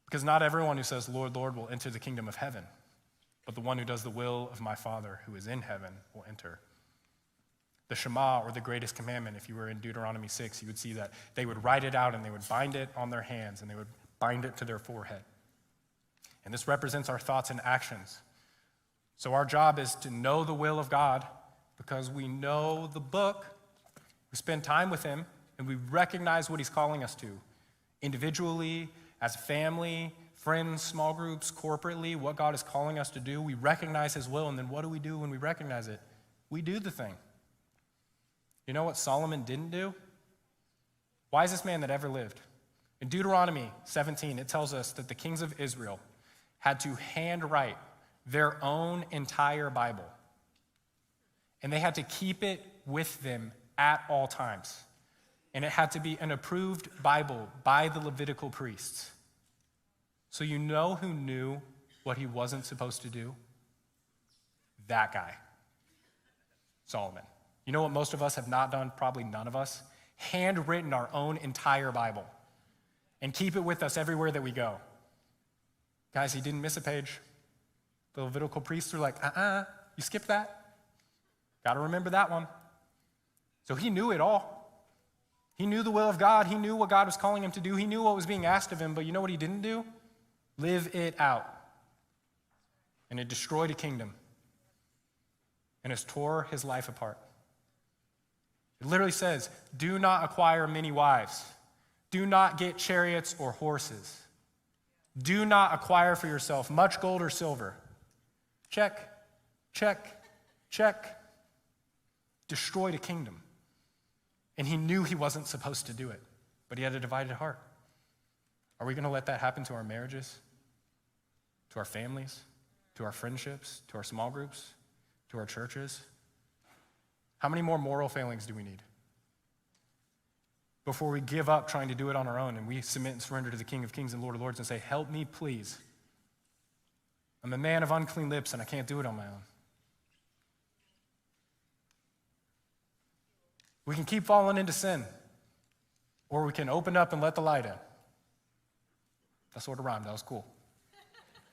Because not everyone who says, Lord, Lord, will enter the kingdom of heaven, but the one who does the will of my Father who is in heaven will enter. The Shema, or the greatest commandment, if you were in Deuteronomy 6, you would see that they would write it out and they would bind it on their hands and they would bind it to their forehead. And this represents our thoughts and actions. So our job is to know the will of God because we know the book, we spend time with him, and we recognize what he's calling us to, individually, as a family, friends, small groups, corporately, what God is calling us to do. We recognize his will, and then what do we do when we recognize it? We do the thing. You know what Solomon didn't do? Wisest man that ever lived. In Deuteronomy 17, it tells us that the kings of Israel had to handwrite their own entire Bible. And they had to keep it with them at all times. And it had to be an approved Bible by the Levitical priests. So you know who knew what he wasn't supposed to do? That guy, Solomon. You know what most of us have not done? Probably none of us. Handwritten our own entire Bible and keep it with us everywhere that we go. Guys, he didn't miss a page. The Levitical priests were like, you skipped that? Got to remember that one. So he knew it all. He knew the will of God. He knew what God was calling him to do. He knew what was being asked of him, but you know what he didn't do? Live it out. And it destroyed a kingdom. And it tore his life apart. It literally says, do not acquire many wives. Do not get chariots or horses. Do not acquire for yourself much gold or silver. Check, check, check. Destroyed a kingdom. And he knew he wasn't supposed to do it, but he had a divided heart. Are we going to let that happen to our marriages, to our families, to our friendships, to our small groups, to our churches? How many more moral failings do we need before we give up trying to do it on our own and we submit and surrender to the King of Kings and Lord of Lords and say, help me, please. I'm a man of unclean lips and I can't do it on my own. We can keep falling into sin, or we can open up and let the light in. That sort of rhymed. That was cool.